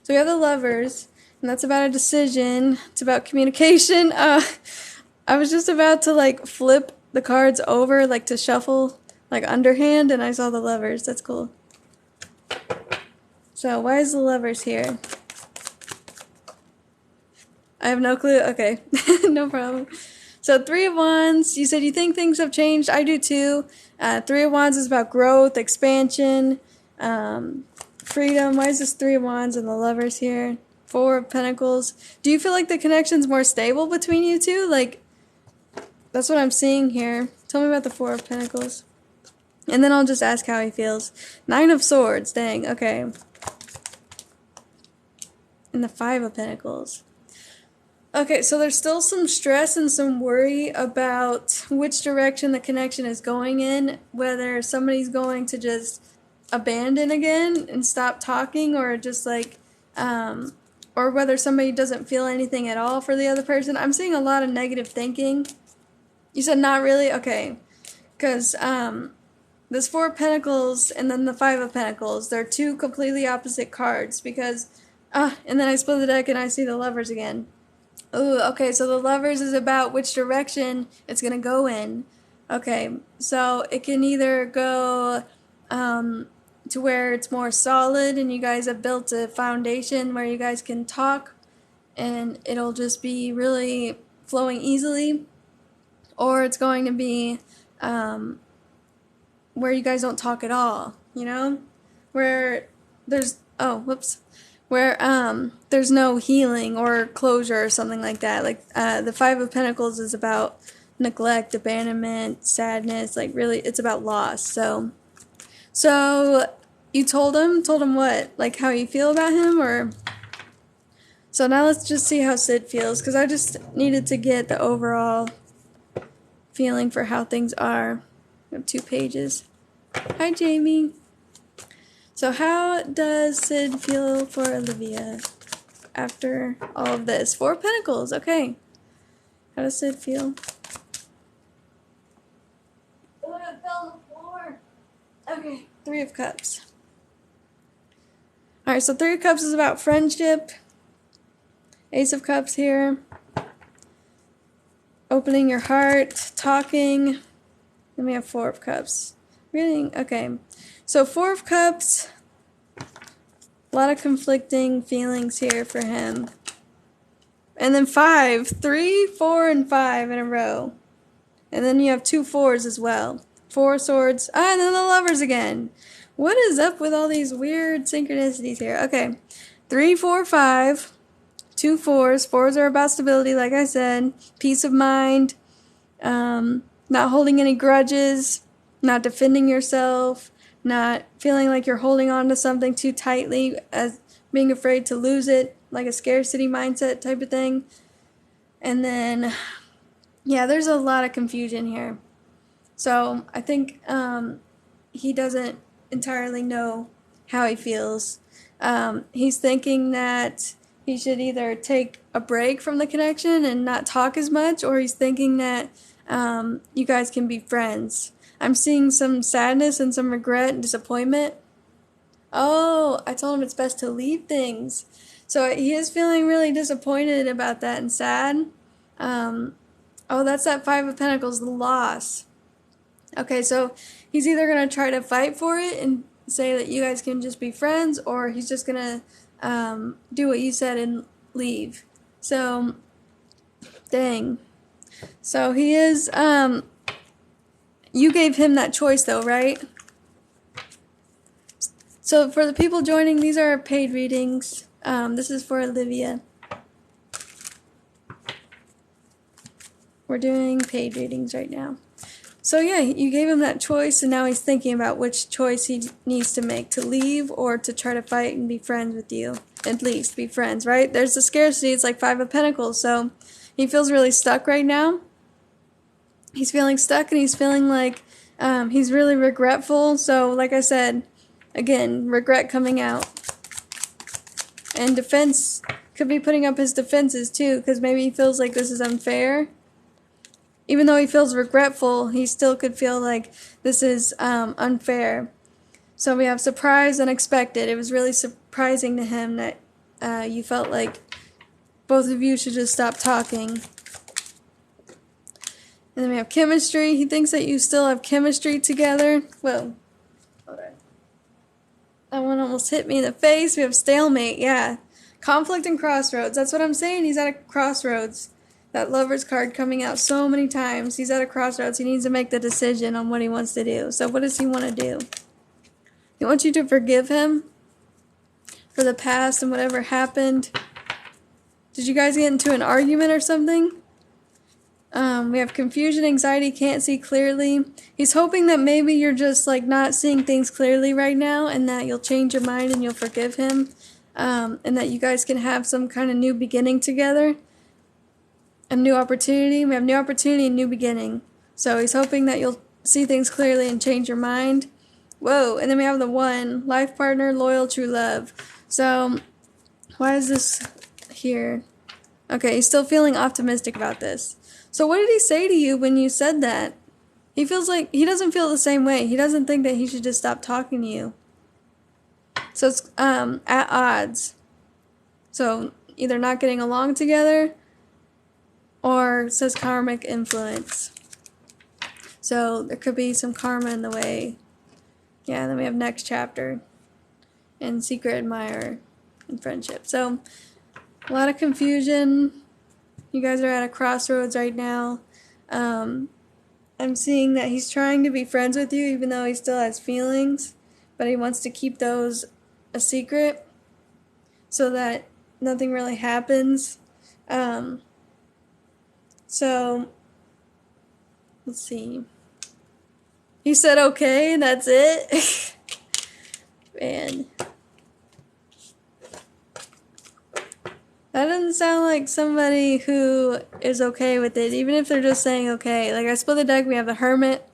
So we have the Lovers, and that's about a decision. It's about communication. I was just about to, like, flip the cards over, like, to shuffle, like, underhand, and I saw the Lovers. That's cool. So why is the Lovers here? I have no clue. Okay, no problem. So, Three of Wands, you said you think things have changed. I do too. Three of Wands is about growth, expansion, freedom. Why is this Three of Wands and the Lovers here? Four of Pentacles. Do you feel like the connection's more stable between you two? Like, that's what I'm seeing here. Tell me about the Four of Pentacles. And then I'll just ask how he feels. Nine of Swords. Dang, okay. And the Five of Pentacles. Okay, so there's still some stress and some worry about which direction the connection is going in, whether somebody's going to just abandon again and stop talking, or just like, or whether somebody doesn't feel anything at all for the other person. I'm seeing a lot of negative thinking. You said not really? Okay. Because, this Four of Pentacles and then the Five of Pentacles, they're two completely opposite cards because, and then I split the deck and I see the Lovers again. Ooh, okay, so the Lovers is about which direction it's going to go in. Okay, so it can either go to where it's more solid and you guys have built a foundation where you guys can talk and it'll just be really flowing easily, or it's going to be where you guys don't talk at all, you know? Where there's, where there's no healing or closure or something like that. Like the Five of Pentacles is about neglect, abandonment, sadness, like really it's about loss. So you told him what? Like how you feel about him, or so now let's just see how Sid feels, because I just needed to get the overall feeling for how things are. We have 2 pages. Hi, Jamie. So how does Sid feel for Olivia after all of this? Four of Pentacles, okay. How does Sid feel? Oh, it fell on the floor. Okay, Three of Cups. Alright, so Three of Cups is about friendship. Ace of Cups here. opening your heart, talking. Then we have Four of Cups. Reading, okay. So Four of Cups, a lot of conflicting feelings here for him. And then 5, 3, 4, and 5 in a row. And then you have 2 4s as well. 4 swords. Ah, and then the Lovers again. What is up with all these weird synchronicities here? Okay. 3, 4, 5. 2 4s. 4s are about stability, like I said. Peace of mind. Not holding any grudges. Not defending yourself. Not feeling like you're holding on to something too tightly, as being afraid to lose it, like a scarcity mindset type of thing. And then, yeah, there's a lot of confusion here. So I think he doesn't entirely know how he feels. He's thinking that he should either take a break from the connection and not talk as much, or he's thinking that you guys can be friends. I'm seeing some sadness and some regret and disappointment. Oh, I told him it's best to leave things. So he is feeling really disappointed about that and sad. Oh, that's that 5 of Pentacles, the loss. Okay, so he's either going to try to fight for it and say that you guys can just be friends, or he's just going to do what you said and leave. So, dang. So he is, you gave him that choice though, right? So for the people joining, these are paid readings. This is for Olivia. We're doing paid readings right now. So yeah, you gave him that choice, and now he's thinking about which choice he needs to make, to leave or to try to fight and be friends with you. At least be friends, right? There's the scarcity. It's like 5 of Pentacles. So he feels really stuck right now. He's feeling stuck, and he's feeling like he's really regretful. So like I said, again, regret coming out. And defense could be putting up his defenses too, because maybe he feels like this is unfair. Even though he feels regretful, he still could feel like this is unfair. So we have surprise, unexpected. It was really surprising to him that you felt like both of you should just stop talking. And then we have chemistry. He thinks that you still have chemistry together. Whoa. Hold on. That one almost hit me in the face. We have stalemate. Yeah. Conflict and crossroads. That's what I'm saying. He's at a crossroads. That Lover's card coming out so many times. He's at a crossroads. He needs to make the decision on what he wants to do. So what does he want to do? He wants you to forgive him for the past and whatever happened. Did you guys get into an argument or something? We have confusion, anxiety, can't see clearly. He's hoping that maybe you're just like not seeing things clearly right now, and that you'll change your mind and you'll forgive him, and that you guys can have some kind of new beginning together. A new opportunity. We have new opportunity and new beginning. So he's hoping that you'll see things clearly and change your mind. Whoa, and then we have the 1, life partner, loyal, true love. So why is this here? Okay, he's still feeling optimistic about this. So what did he say to you when you said that? He feels like he doesn't feel the same way. He doesn't think that he should just stop talking to you. So it's at odds. So either not getting along together, or it says karmic influence. So there could be some karma in the way. Yeah, and then we have next chapter. And secret admirer and friendship. So a lot of confusion. You guys are at a crossroads right now. I'm seeing that he's trying to be friends with you even though he still has feelings. But he wants to keep those a secret so that nothing really happens. So, let's see. He said okay, and that's it. Man. That doesn't sound like somebody who is okay with it, even if they're just saying okay. Like, I split the deck, we have the Hermit.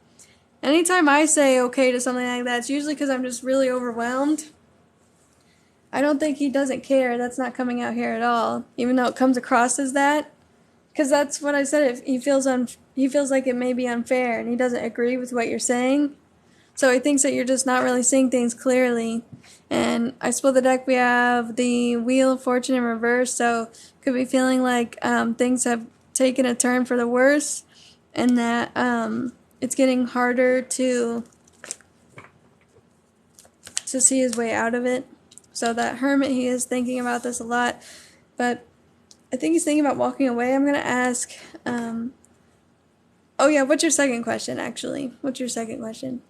Anytime I say okay to something like that, it's usually because I'm just really overwhelmed. I don't think he doesn't care. That's not coming out here at all, even though it comes across as that. Because that's what I said. If he feels like it may be unfair, and he doesn't agree with what you're saying. So he thinks that you're just not really seeing things clearly. And I split the deck. We have the Wheel of Fortune in reverse. So could be feeling like things have taken a turn for the worse, and that it's getting harder to see his way out of it. So that Hermit, he is thinking about this a lot, but I think he's thinking about walking away. I'm going to ask, oh yeah, what's your second question, actually? What's your second question?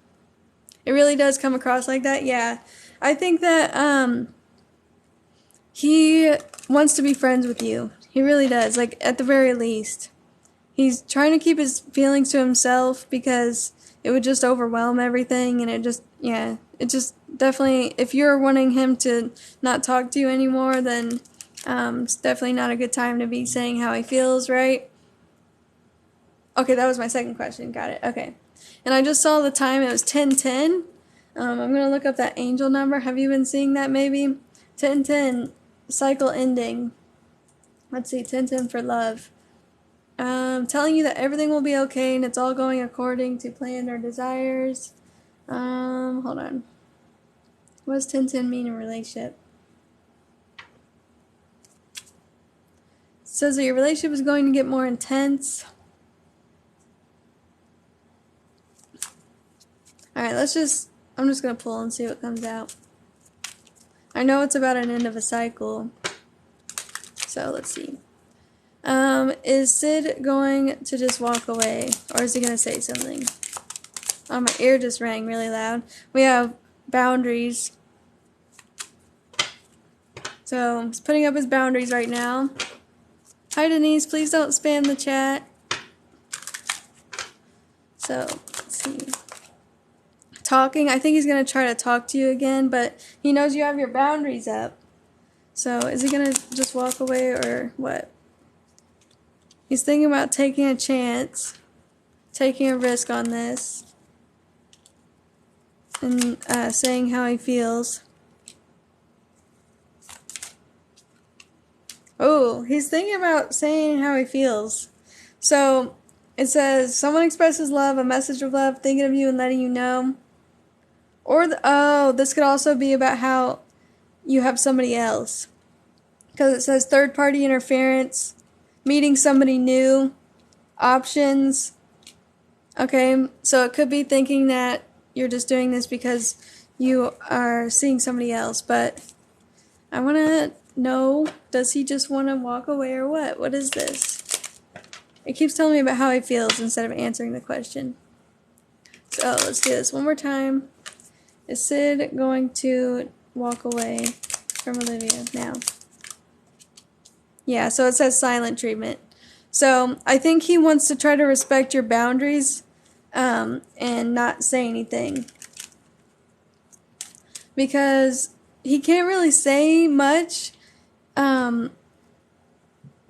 It really does come across like that? Yeah. I think that he wants to be friends with you. He really does, like, at the very least. He's trying to keep his feelings to himself because it would just overwhelm everything, and it just definitely, if you're wanting him to not talk to you anymore, then it's definitely not a good time to be saying how he feels, right? Okay, that was my second question. Got it. Okay. And I just saw the time. It was 10:10. I'm going to look up that angel number. Have you been seeing that maybe? 10:10, cycle ending. Let's see, 10:10 for love. Telling you that everything will be okay and it's all going according to plan or desires. Hold on. What does 10:10 mean in relationship? It says that your relationship is going to get more intense. Alright, I'm just going to pull and see what comes out. I know it's about an end of a cycle. So, let's see. Is Sid going to just walk away? Or is he going to say something? Oh, my ear just rang really loud. We have boundaries. So, he's putting up his boundaries right now. Hi, Denise. Please don't spam the chat. So, let's see. Talking. I think he's going to try to talk to you again, but he knows you have your boundaries up. So, is he going to just walk away or what? He's thinking about taking a chance, taking a risk on this, and saying how he feels. Oh, he's thinking about saying how he feels. So, it says, someone expresses love, a message of love, thinking of you and letting you know. Or, this could also be about how you have somebody else. Because it says third-party interference, meeting somebody new, options. Okay, so it could be thinking that you're just doing this because you are seeing somebody else. But I want to know, does he just want to walk away or what? What is this? It keeps telling me about how he feels instead of answering the question. So let's do this one more time. Is Sid going to walk away from Olivia now? Yeah, so it says silent treatment. So I think he wants to try to respect your boundaries and not say anything. Because he can't really say much.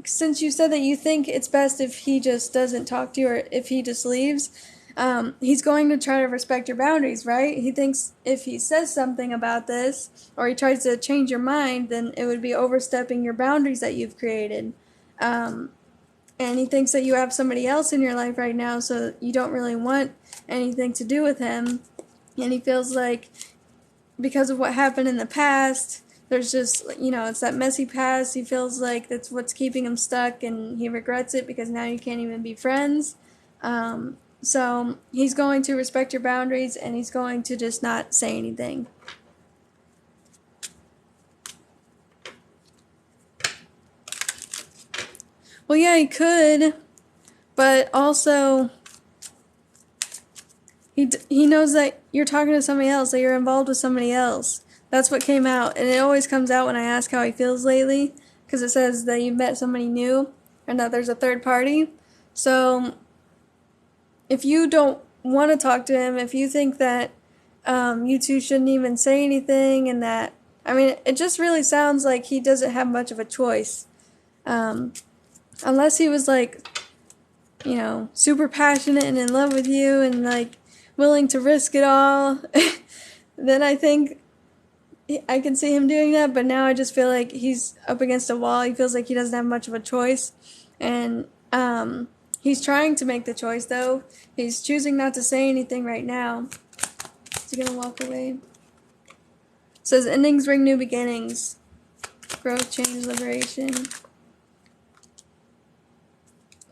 Since you said that you think it's best if he just doesn't talk to you or if he just leaves, he's going to try to respect your boundaries, right? He thinks if he says something about this or he tries to change your mind, then it would be overstepping your boundaries that you've created. And he thinks that you have somebody else in your life right now, so you don't really want anything to do with him. And he feels like because of what happened in the past, there's just, it's that messy past. He feels like that's what's keeping him stuck, and he regrets it because now you can't even be friends. So he's going to respect your boundaries, and he's going to just not say anything. Well, yeah, he could, but also he knows that you're talking to somebody else, that you're involved with somebody else. That's what came out, and it always comes out when I ask how he feels lately, because it says that you've met somebody new, and that there's a third party. So if you don't want to talk to him, if you think that you two shouldn't even say anything, and that, it just really sounds like he doesn't have much of a choice. Unless he was super passionate and in love with you and willing to risk it all, then I think I can see him doing that. But now I just feel like he's up against a wall. He feels like he doesn't have much of a choice, and he's trying to make the choice, though. He's choosing not to say anything right now. Is he gonna walk away? It says endings bring new beginnings, growth, change, liberation.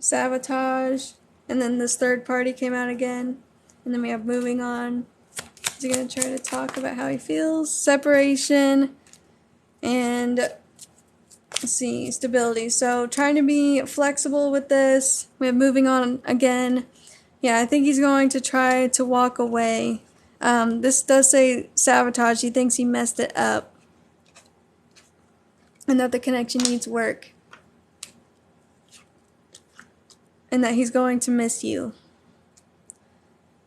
sabotage, and then this third party came out again, and then we have moving on. He's going to try to talk about how he feels, separation, and let's see, stability. So trying to be flexible with this. We have moving on again. Yeah, I think he's going to try to walk away. This does say sabotage. He thinks he messed it up and that the connection needs work and that he's going to miss you.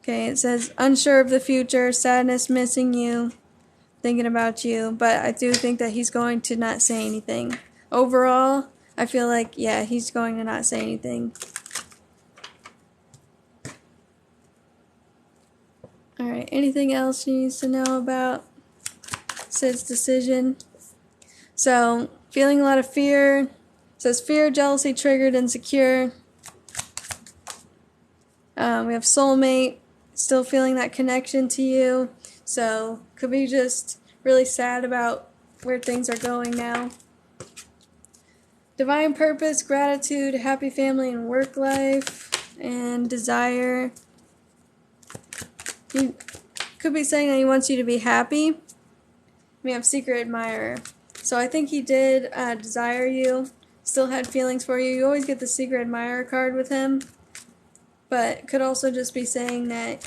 Okay, it says unsure of the future, sadness, missing you, thinking about you, but I do think that he's going to not say anything. Overall, I feel like, yeah, he's going to not say anything. Alright, anything else he needs to know about Sid's decision? So, feeling a lot of fear. It says fear, jealousy, triggered, insecure. We have soulmate, still feeling that connection to you. So, could be just really sad about where things are going now. Divine purpose, gratitude, happy family and work life, and desire. He could be saying that he wants you to be happy. We have secret admirer. So I think he did desire you, still had feelings for you. You always get the secret admirer card with him. But could also just be saying that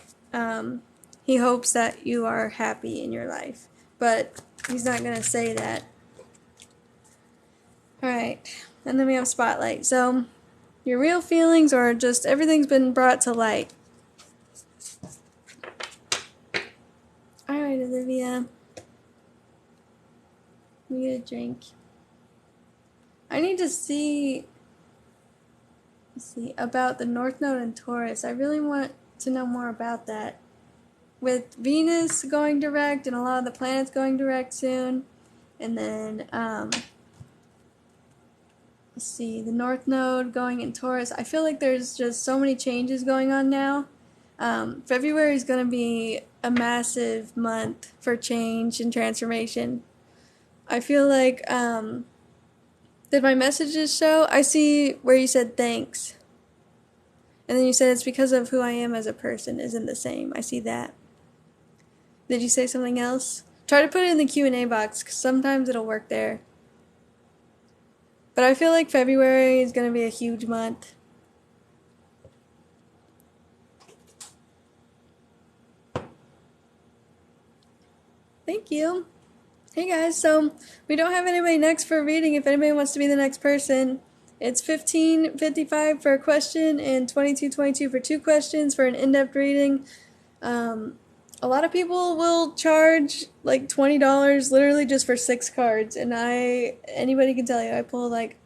he hopes that you are happy in your life. But he's not going to say that. Alright, and then we have spotlight. So your real feelings or just everything's been brought to light. Alright, Olivia. Let me get a drink. I need to see about the North Node and Taurus. I really want to know more about that. With Venus going direct and a lot of the planets going direct soon. And then, let's see, the North Node going in Taurus. I feel like there's just so many changes going on now. February is going to be a massive month for change and transformation. I feel like, did my messages show? I see where you said thanks. And then you said it's because of who I am as a person isn't the same. I see that. Did you say something else? Try to put it in the Q&A box, because sometimes it'll work there. But I feel like February is going to be a huge month. Thank you. Hey guys, so we don't have anybody next for a reading. If anybody wants to be the next person, it's $15.55 for a question and $22.22 for 2 questions for an in-depth reading. A lot of people will charge like $20 literally just for 6 cards, and anybody can tell you I pull like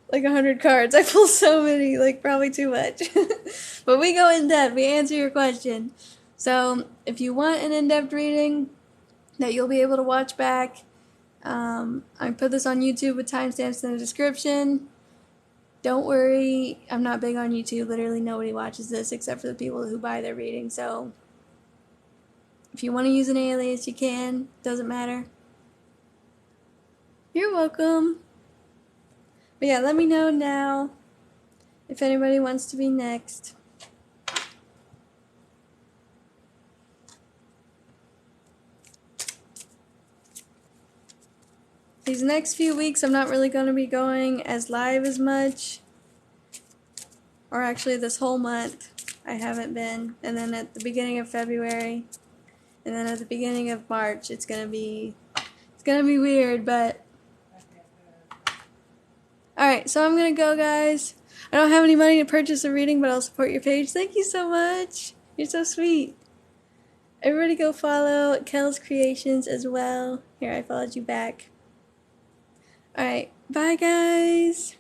100 cards. I pull so many, like probably too much. But we go in depth. We answer your question. So if you want an in-depth reading that you'll be able to watch back, I put this on YouTube with timestamps in the description. Don't worry, I'm not big on YouTube. Literally nobody watches this except for the people who buy their reading. So if you want to use an alias, you can. Doesn't matter. You're welcome. But yeah, let me know now if anybody wants to be next. These next few weeks, I'm not really going to be going as live as much. Or actually, this whole month, I haven't been. And then at the beginning of February, and then at the beginning of March, it's gonna be weird, but. Alright, so I'm gonna go, guys. I don't have any money to purchase a reading, but I'll support your page. Thank you so much. You're so sweet. Everybody go follow Kel's Creations as well. Here, I followed you back. Alright, bye guys!